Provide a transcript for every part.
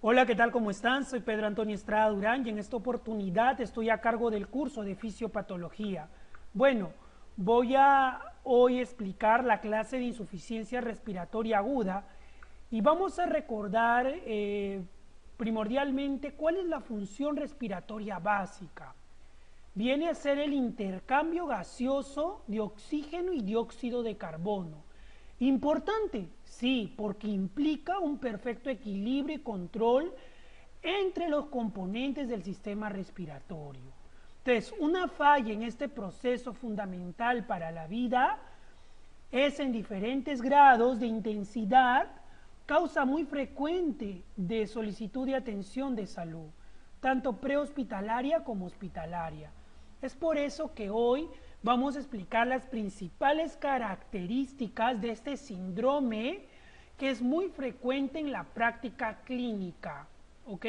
Hola, ¿qué tal? ¿Cómo están? Soy Pedro Antonio Estrada Durán y en esta oportunidad estoy a cargo del curso de fisiopatología. Bueno, voy a hoy explicar la clase de insuficiencia respiratoria aguda y vamos a recordar primordialmente cuál es la función respiratoria básica. Viene a ser el intercambio gaseoso de oxígeno y dióxido de carbono. Importante, sí, porque implica un perfecto equilibrio y control entre los componentes del sistema respiratorio. Entonces, una falla en este proceso fundamental para la vida es en diferentes grados de intensidad, causa muy frecuente de solicitud de atención de salud, tanto prehospitalaria como hospitalaria. Es por eso que hoy vamos a explicar las principales características de este síndrome que es muy frecuente en la práctica clínica, ¿ok?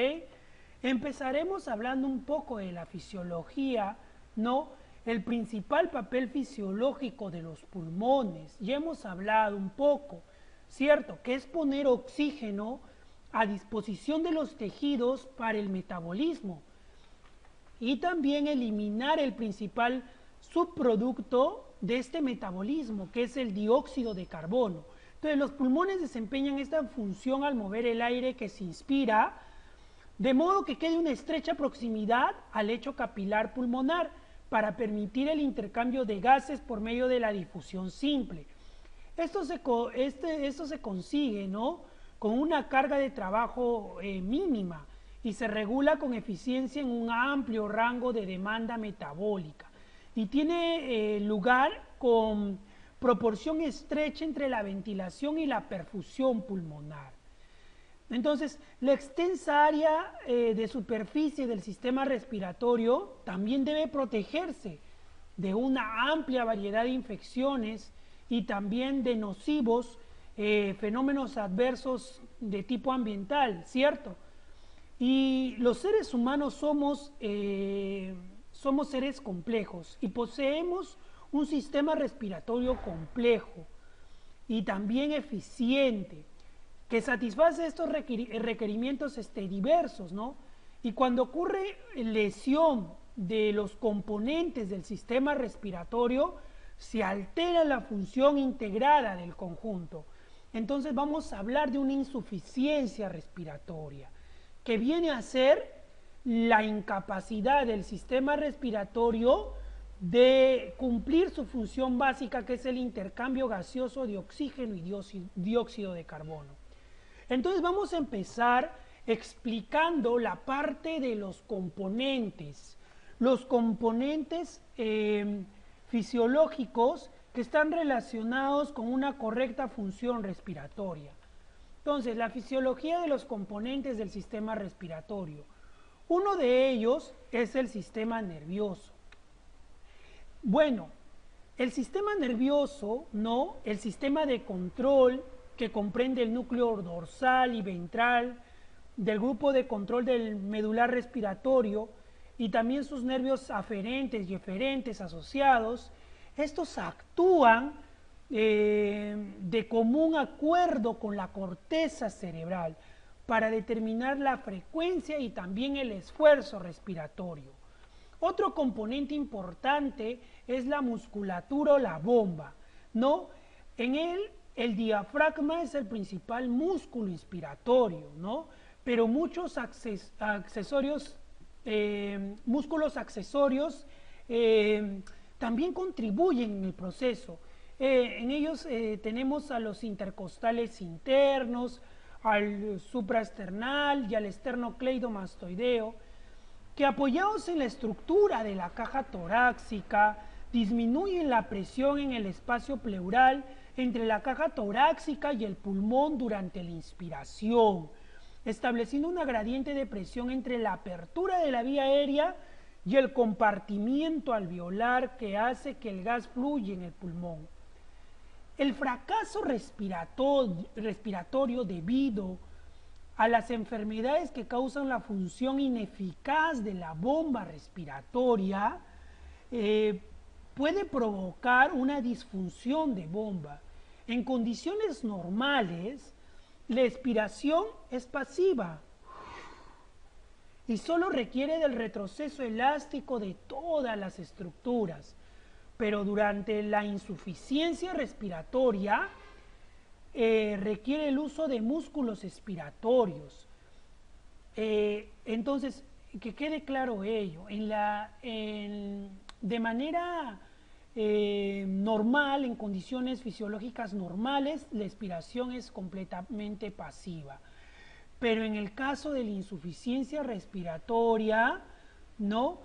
Empezaremos hablando un poco de la fisiología, ¿no? El principal papel fisiológico de los pulmones, ya hemos hablado un poco, ¿cierto? Que es poner oxígeno a disposición de los tejidos para el metabolismo y también eliminar el principal subproducto de este metabolismo, que es el dióxido de carbono. Entonces, los pulmones desempeñan esta función al mover el aire que se inspira, de modo que quede una estrecha proximidad al lecho capilar pulmonar para permitir el intercambio de gases por medio de la difusión simple. Esto se consigue, ¿no?, con una carga de trabajo mínima y se regula con eficiencia en un amplio rango de demanda metabólica y tiene lugar con proporción estrecha entre la ventilación y la perfusión pulmonar. Entonces, la extensa área de superficie del sistema respiratorio también debe protegerse de una amplia variedad de infecciones y también de nocivos fenómenos adversos de tipo ambiental, ¿cierto? Y los seres humanos somos seres complejos y poseemos un sistema respiratorio complejo y también eficiente que satisface estos requerimientos diversos, ¿no? Y cuando ocurre lesión de los componentes del sistema respiratorio, se altera la función integrada del conjunto. Entonces vamos a hablar de una insuficiencia respiratoria, que viene a ser la incapacidad del sistema respiratorio de cumplir su función básica, que es el intercambio gaseoso de oxígeno y dióxido de carbono. Entonces vamos a empezar explicando la parte de los componentes fisiológicos que están relacionados con una correcta función respiratoria. Entonces, la fisiología de los componentes del sistema respiratorio. Uno de ellos es el sistema nervioso. Bueno, el sistema nervioso, ¿no?, el sistema de control que comprende el núcleo dorsal y ventral del grupo de control del medular respiratorio y también sus nervios aferentes y eferentes asociados, estos actúan de común acuerdo con la corteza cerebral para determinar la frecuencia y también el esfuerzo respiratorio. Otro componente importante es la musculatura o la bomba, ¿no? En él, el diafragma es el principal músculo inspiratorio, ¿no? Pero muchos músculos accesorios también contribuyen en el proceso. En ellos tenemos a los intercostales internos, al supraesternal y al esternocleidomastoideo, que apoyados en la estructura de la caja torácica disminuyen la presión en el espacio pleural entre la caja torácica y el pulmón durante la inspiración, estableciendo una gradiente de presión entre la apertura de la vía aérea y el compartimiento alveolar que hace que el gas fluya en el pulmón. El fracaso respiratorio debido a las enfermedades que causan la función ineficaz de la bomba respiratoria puede provocar una disfunción de bomba. En condiciones normales, la expiración es pasiva y solo requiere del retroceso elástico de todas las estructuras. Pero durante la insuficiencia respiratoria requiere el uso de músculos expiratorios. Entonces, que quede claro ello, de manera normal, en condiciones fisiológicas normales, la expiración es completamente pasiva. Pero en el caso de la insuficiencia respiratoria, ¿no?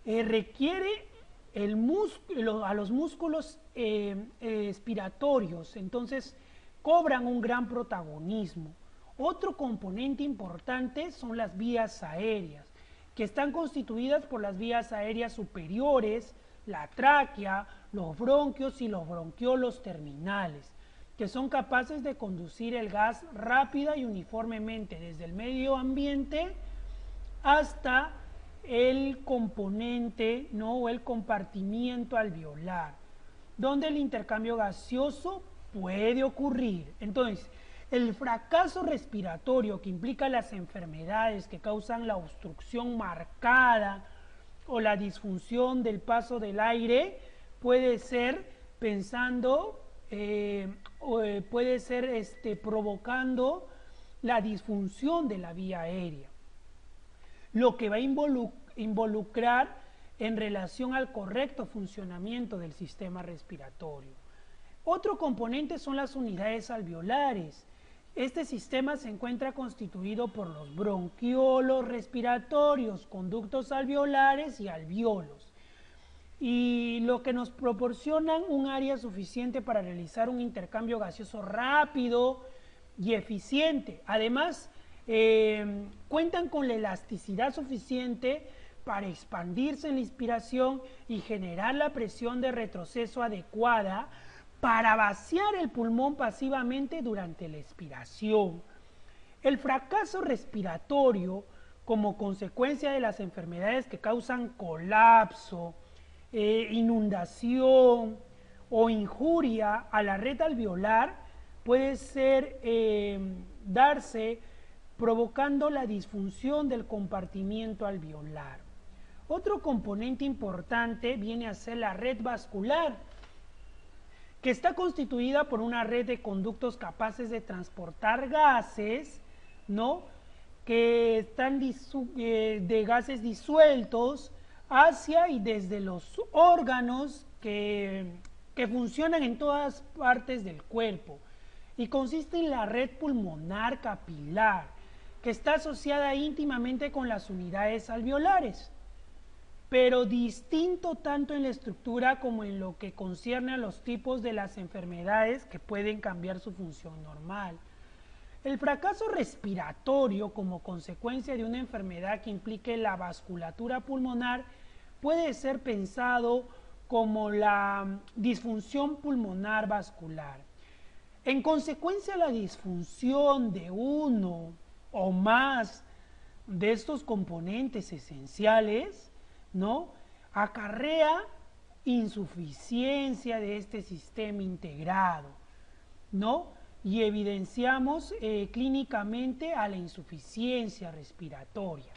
Requiere a los músculos expiratorios, entonces cobran un gran protagonismo. Otro componente importante son las vías aéreas, que están constituidas por las vías aéreas superiores, la tráquea, los bronquios y los bronquiolos terminales, que son capaces de conducir el gas rápida y uniformemente desde el medio ambiente hasta el componente, ¿no? O el compartimiento alveolar, donde el intercambio gaseoso puede ocurrir. Entonces, el fracaso respiratorio, que implica las enfermedades que causan la obstrucción marcada o la disfunción del paso del aire, puede ser provocando la disfunción de la vía aérea, lo que va a involucrar en relación al correcto funcionamiento del sistema respiratorio. Otro componente son las unidades alveolares. Este sistema se encuentra constituido por los bronquiolos respiratorios, conductos alveolares y alvéolos, y lo que nos proporcionan un área suficiente para realizar un intercambio gaseoso rápido y eficiente. Además, cuentan con la elasticidad suficiente para expandirse en la inspiración y generar la presión de retroceso adecuada para vaciar el pulmón pasivamente durante la expiración. El fracaso respiratorio, como consecuencia de las enfermedades que causan colapso, inundación o injuria a la red alveolar, puede darse provocando la disfunción del compartimiento alveolar. Otro componente importante viene a ser la red vascular, que está constituida por una red de conductos capaces de transportar gases, ¿no? Que están de gases disueltos hacia y desde los órganos que funcionan en todas partes del cuerpo, y consiste en la red pulmonar capilar, que está asociada íntimamente con las unidades alveolares, pero distinto tanto en la estructura como en lo que concierne a los tipos de las enfermedades que pueden cambiar su función normal. El fracaso respiratorio, como consecuencia de una enfermedad que implique la vasculatura pulmonar, puede ser pensado como la disfunción pulmonar vascular. En consecuencia, la disfunción de uno o más de estos componentes esenciales, ¿no?, acarrea insuficiencia de este sistema integrado, ¿no? Y evidenciamos clínicamente a la insuficiencia respiratoria.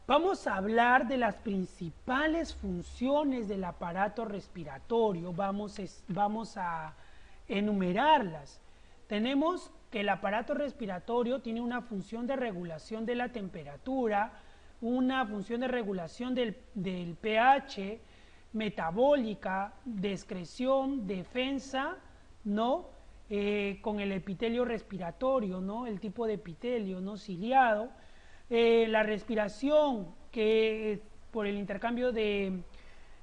Vamos a hablar de las principales funciones del aparato respiratorio, vamos a enumerarlas. Tenemos que el aparato respiratorio tiene una función de regulación de la temperatura, una función de regulación del pH, metabólica, de excreción, defensa, ¿no? Con el epitelio respiratorio, ¿no? El tipo de epitelio, ¿no?, ciliado. La respiración, que por el intercambio de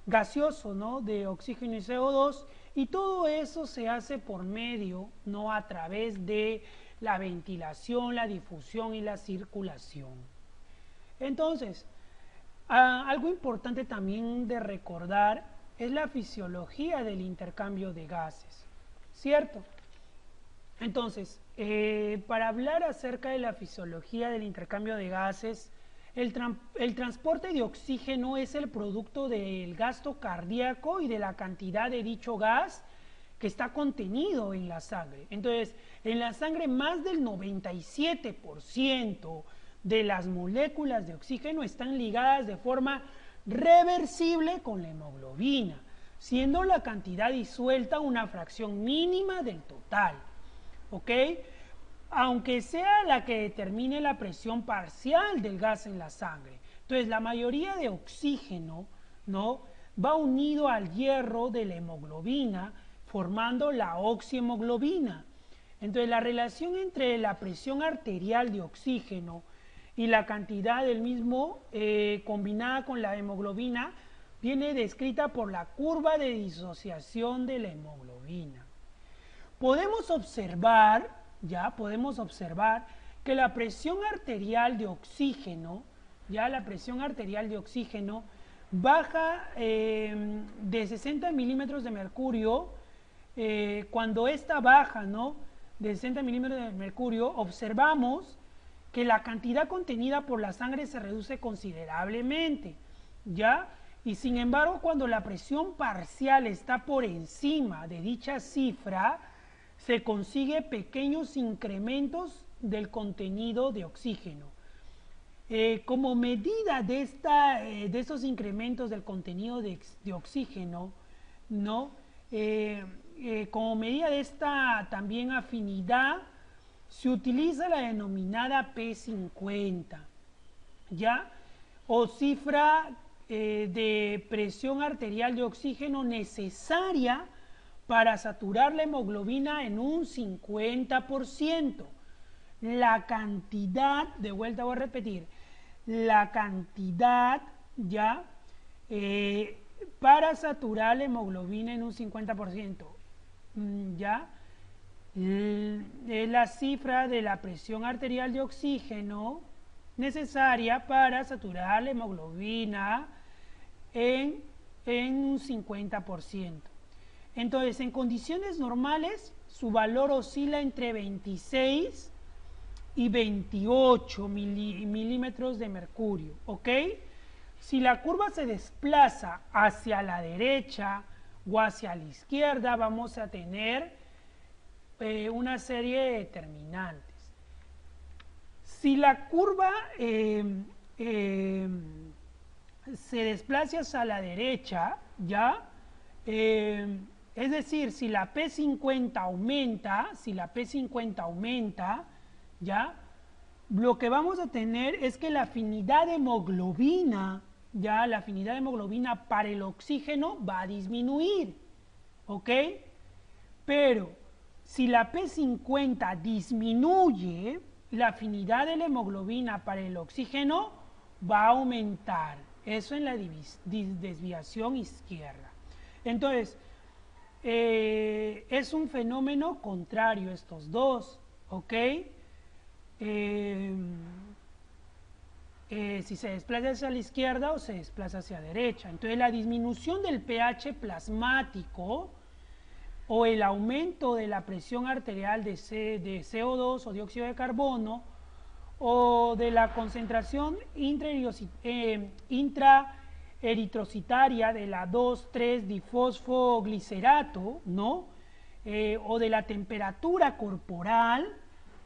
gaseoso, ¿no?, de oxígeno y CO2, y todo eso se hace por medio, no a través de la ventilación, la difusión y la circulación. Entonces, algo importante también de recordar es la fisiología del intercambio de gases, ¿cierto? Entonces, para hablar acerca de la fisiología del intercambio de gases, el transporte de oxígeno es el producto del gasto cardíaco y de la cantidad de dicho gas que está contenido en la sangre. Entonces, en la sangre más del 97% de las moléculas de oxígeno están ligadas de forma reversible con la hemoglobina, siendo la cantidad disuelta una fracción mínima del total, ¿ok? Aunque sea la que determine la presión parcial del gas en la sangre. Entonces, la mayoría de oxígeno, ¿no?, va unido al hierro de la hemoglobina, formando la oxihemoglobina. Entonces, la relación entre la presión arterial de oxígeno y la cantidad del mismo combinada con la hemoglobina viene descrita por la curva de disociación de la hemoglobina. Podemos observar que la presión arterial de oxígeno, baja de 60 milímetros de mercurio. Cuando esta baja, ¿no?, de 60 milímetros de mercurio, observamos que la cantidad contenida por la sangre se reduce considerablemente, ¿ya? Y sin embargo, cuando la presión parcial está por encima de dicha cifra, se consigue pequeños incrementos del contenido de oxígeno. Como medida de estos incrementos del contenido de oxígeno, ¿no?, como medida de esta también afinidad, se utiliza la denominada P50, ¿ya? O cifra de presión arterial de oxígeno necesaria para saturar la hemoglobina en un 50%. La cantidad, de vuelta voy a repetir, la cantidad, ¿ya?, para saturar la hemoglobina en un 50%, ¿ya? Es la cifra de la presión arterial de oxígeno necesaria para saturar la hemoglobina en un 50%. Entonces, en condiciones normales, su valor oscila entre 26 y 28 milímetros de mercurio, ¿ok? Si la curva se desplaza hacia la derecha o hacia la izquierda, vamos a tener una serie de determinantes. Si la curva se desplaza hacia la derecha, ¿ya? Es decir, si la P50 aumenta, ¿ya?, lo que vamos a tener es que la afinidad de hemoglobina, ¿ya?, la afinidad de hemoglobina para el oxígeno va a disminuir, ¿ok? Pero si la P50 disminuye, la afinidad de la hemoglobina para el oxígeno va a aumentar. Eso en la desviación izquierda. Entonces, es un fenómeno contrario estos dos, ¿ok? Si se desplaza hacia la izquierda o se desplaza hacia la derecha. Entonces, la disminución del pH plasmático o el aumento de la presión arterial de CO2 o dióxido de carbono o de la concentración intraeritrocitaria de la 2,3-difosfoglicerato, ¿no?, o de la temperatura corporal,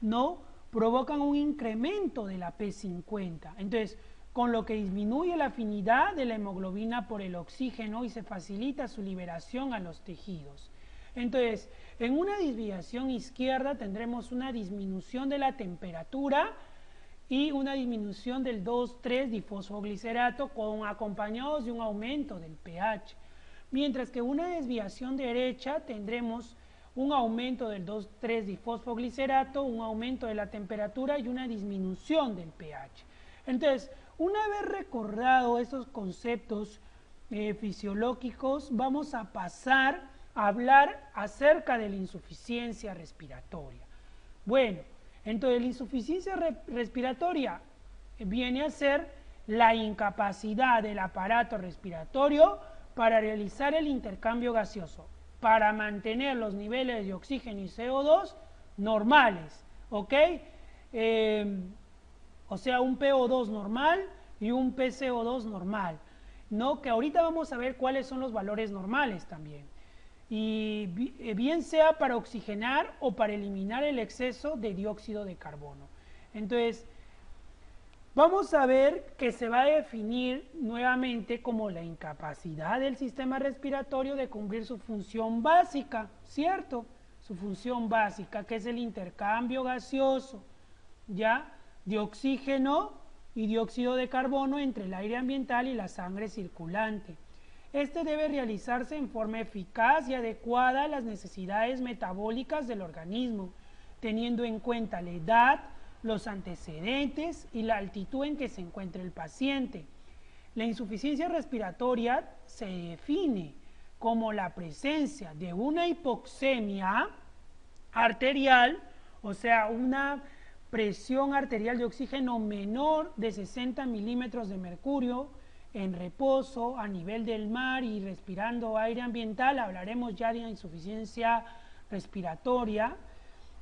¿no?, provocan un incremento de la P50. Entonces, con lo que disminuye la afinidad de la hemoglobina por el oxígeno y se facilita su liberación a los tejidos. Entonces, en una desviación izquierda tendremos una disminución de la temperatura y una disminución del 2,3-difosfoglicerato acompañados de un aumento del pH. Mientras que en una desviación derecha tendremos un aumento del 2,3-difosfoglicerato, un aumento de la temperatura y una disminución del pH. Entonces, una vez recordado estos conceptos fisiológicos, vamos a pasar a hablar acerca de la insuficiencia respiratoria. Bueno, entonces la insuficiencia respiratoria viene a ser la incapacidad del aparato respiratorio para realizar el intercambio gaseoso, para mantener los niveles de oxígeno y CO2 normales, ¿ok? O sea, un PO2 normal y un PCO2 normal, ¿no? Que ahorita vamos a ver cuáles son los valores normales también. y bien sea para oxigenar o para eliminar el exceso de dióxido de carbono. Entonces, vamos a ver que se va a definir nuevamente como la incapacidad del sistema respiratorio de cumplir su función básica, ¿cierto? Su función básica, que es el intercambio gaseoso, ¿ya? De oxígeno y dióxido de carbono entre el aire ambiental y la sangre circulante. Este debe realizarse en forma eficaz y adecuada a las necesidades metabólicas del organismo, teniendo en cuenta la edad, los antecedentes y la altitud en que se encuentra el paciente. La insuficiencia respiratoria se define como la presencia de una hipoxemia arterial, o sea, una presión arterial de oxígeno menor de 60 milímetros de mercurio en reposo a nivel del mar y respirando aire ambiental. Hablaremos ya de insuficiencia respiratoria,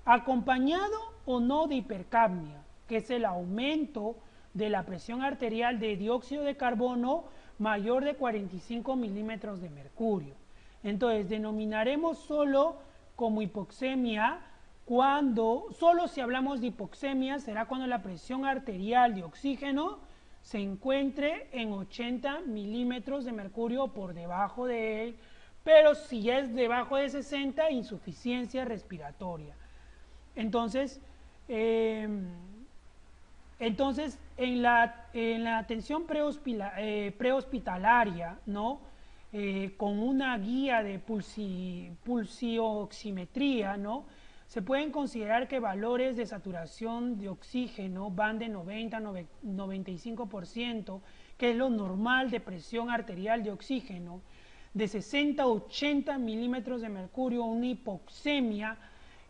acompañado o no de hipercapnia, que es el aumento de la presión arterial de dióxido de carbono mayor de 45 milímetros de mercurio. Entonces, denominaremos solo como hipoxemia solo si hablamos de hipoxemia, será cuando la presión arterial de oxígeno se encuentre en 80 milímetros de mercurio o por debajo de él, pero si es debajo de 60, insuficiencia respiratoria. Entonces, en la atención prehospitalaria, ¿no? Con una guía de pulsioximetría, ¿no? Se pueden considerar que valores de saturación de oxígeno van de 90 a 95%, que es lo normal de presión arterial de oxígeno, de 60 a 80 milímetros de mercurio, una hipoxemia,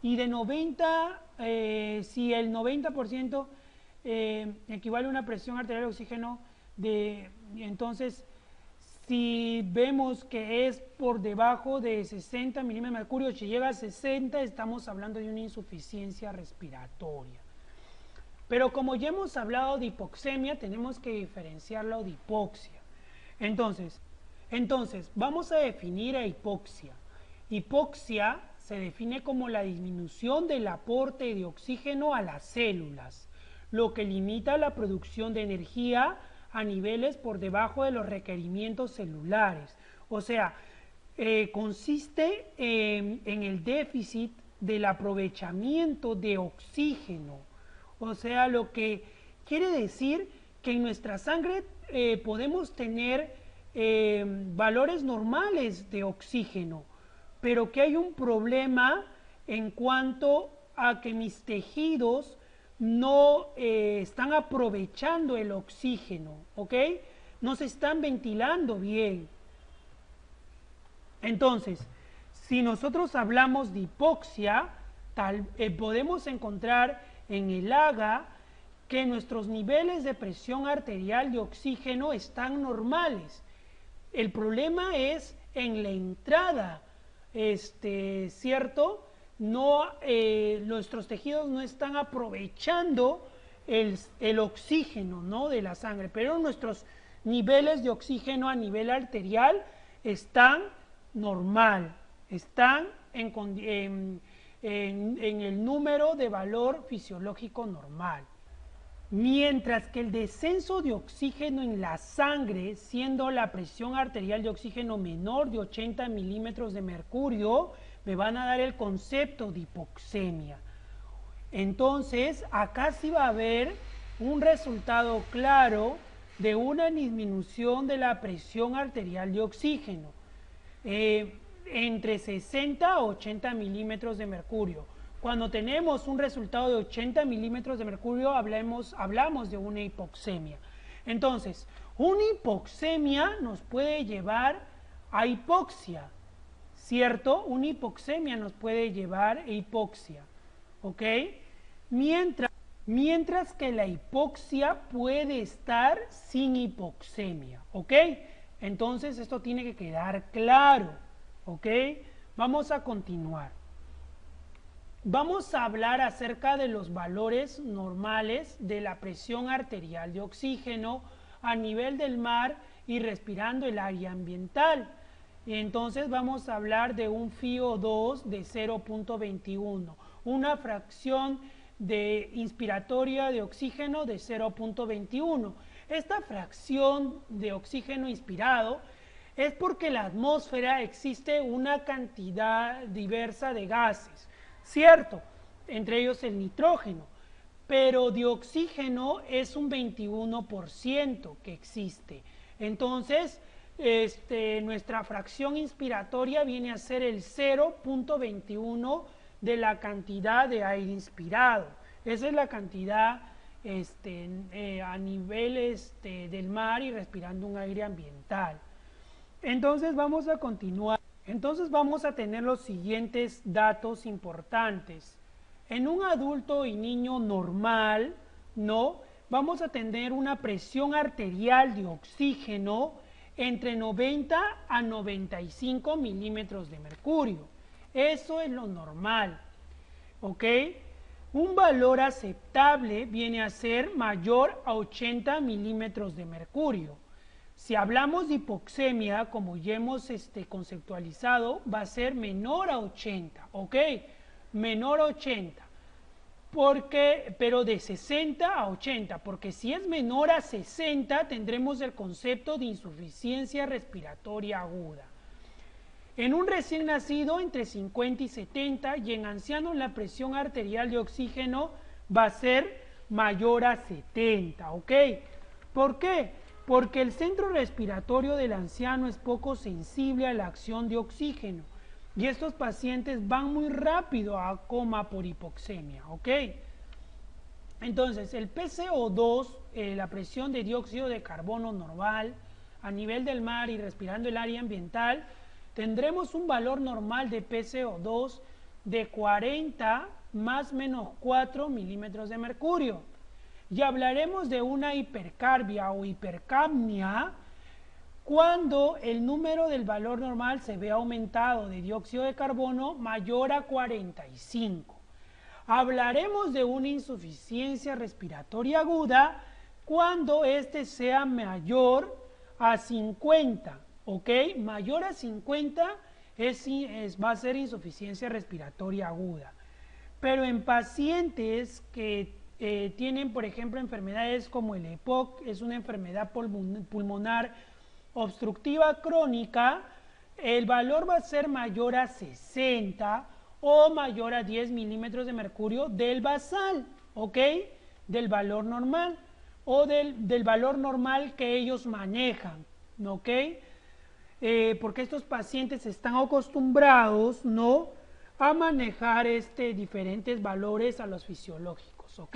y de 90, si el 90% equivale a una presión arterial de oxígeno, entonces si vemos que es por debajo de 60 milímetros de mercurio, si llega a 60, estamos hablando de una insuficiencia respiratoria. Pero como ya hemos hablado de hipoxemia, tenemos que diferenciarlo de hipoxia. Entonces, vamos a definir a hipoxia. Hipoxia se define como la disminución del aporte de oxígeno a las células, lo que limita la producción de energía a niveles por debajo de los requerimientos celulares. O sea, consiste en el déficit del aprovechamiento de oxígeno. O sea, lo que quiere decir que en nuestra sangre podemos tener valores normales de oxígeno, pero que hay un problema en cuanto a que mis tejidos no están aprovechando el oxígeno, ¿ok? No se están ventilando bien. Entonces, si nosotros hablamos de hipoxia, podemos encontrar en el AGA que nuestros niveles de presión arterial de oxígeno están normales. El problema es en la entrada, ¿cierto? Nuestros tejidos no están aprovechando el oxígeno, ¿no?, de la sangre, pero nuestros niveles de oxígeno a nivel arterial están normal, están en el número de valor fisiológico normal. Mientras que el descenso de oxígeno en la sangre, siendo la presión arterial de oxígeno menor de 80 milímetros de mercurio, me van a dar el concepto de hipoxemia. Entonces, acá sí va a haber un resultado claro de una disminución de la presión arterial de oxígeno, entre 60 a 80 milímetros de mercurio. Cuando tenemos un resultado de 80 milímetros de mercurio, hablamos de una hipoxemia. Entonces, una hipoxemia nos puede llevar a hipoxia, ¿cierto? Una hipoxemia nos puede llevar a hipoxia, ¿ok? Mientras que la hipoxia puede estar sin hipoxemia, ¿ok? Entonces, esto tiene que quedar claro, ¿ok? Vamos a continuar. Vamos a hablar acerca de los valores normales de la presión arterial de oxígeno a nivel del mar y respirando el área ambiental. Entonces vamos a hablar de un FiO2 de 0.21, una fracción de inspiratoria de oxígeno de 0.21. Esta fracción de oxígeno inspirado es porque en la atmósfera existe una cantidad diversa de gases, ¿cierto? Entre ellos el nitrógeno, pero de oxígeno es un 21% que existe. Entonces, nuestra fracción inspiratoria viene a ser el 0.21 de la cantidad de aire inspirado. Esa es la cantidad a nivel del mar y respirando un aire ambiental. Entonces vamos a continuar. Entonces vamos a tener los siguientes datos importantes. En un adulto y niño normal, ¿no? Vamos a tener una presión arterial de oxígeno entre 90 a 95 milímetros de mercurio. Eso es lo normal, ¿ok? Un valor aceptable viene a ser mayor a 80 milímetros de mercurio. Si hablamos de hipoxemia, como ya hemos conceptualizado, va a ser menor a 80, ¿ok? Menor a 80, pero de 60 a 80, porque si es menor a 60 tendremos el concepto de insuficiencia respiratoria aguda. En un recién nacido entre 50 y 70 y en ancianos la presión arterial de oxígeno va a ser mayor a 70, ¿ok? ¿Por qué? Porque el centro respiratorio del anciano es poco sensible a la acción de oxígeno y estos pacientes van muy rápido a coma por hipoxemia, ¿ok? Entonces, el PCO2, la presión de dióxido de carbono normal a nivel del mar y respirando el área ambiental, tendremos un valor normal de PCO2 de 40 más menos 4 milímetros de mercurio. Y hablaremos de una hipercarbia o hipercapnia cuando el número del valor normal se ve aumentado de dióxido de carbono mayor a 45. Hablaremos de una insuficiencia respiratoria aguda cuando este sea mayor a 50, ¿ok? Mayor a 50 va a ser insuficiencia respiratoria aguda. Pero en pacientes que tienen, por ejemplo, enfermedades como el EPOC, es una enfermedad pulmonar obstructiva crónica, el valor va a ser mayor a 60 o mayor a 10 milímetros de mercurio del basal, ¿ok? Del valor normal o del valor normal que ellos manejan, ¿ok? Porque estos pacientes están acostumbrados, ¿no?, a manejar diferentes valores a los fisiológicos, ¿ok?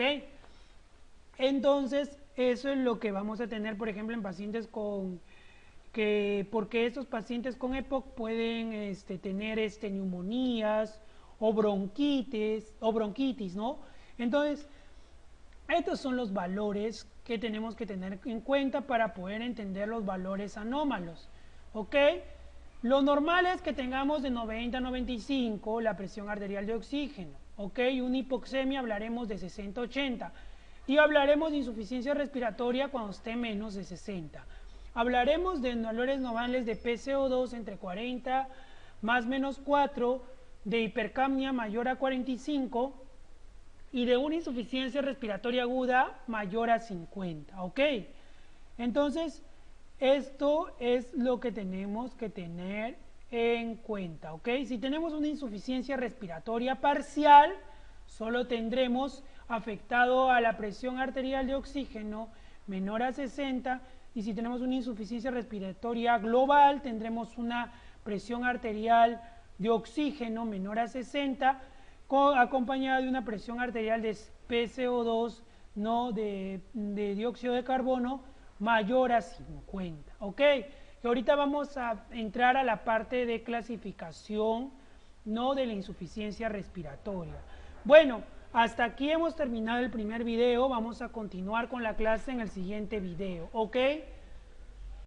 Entonces, eso es lo que vamos a tener, por ejemplo, en pacientes porque estos pacientes con EPOC pueden tener neumonías o bronquitis, ¿no? Entonces, estos son los valores que tenemos que tener en cuenta para poder entender los valores anómalos, ¿ok? Lo normal es que tengamos de 90 a 95 la presión arterial de oxígeno, ¿ok? Una hipoxemia hablaremos de 60 a 80 y hablaremos de insuficiencia respiratoria cuando esté menos de 60. Hablaremos de valores normales de PCO2 entre 40 más menos 4, de hipercapnia mayor a 45 y de una insuficiencia respiratoria aguda mayor a 50, ¿ok? Entonces, esto es lo que tenemos que tener en cuenta, ¿ok? Si tenemos una insuficiencia respiratoria parcial, solo tendremos afectado a la presión arterial de oxígeno menor a 60, y si tenemos una insuficiencia respiratoria global, tendremos una presión arterial de oxígeno menor a 60, acompañada de una presión arterial de PCO2, no de dióxido de carbono, mayor a 50, ¿ok? Y ahorita vamos a entrar a la parte de clasificación, no de la insuficiencia respiratoria. Bueno, hasta aquí hemos terminado el primer video, vamos a continuar con la clase en el siguiente video, ¿ok?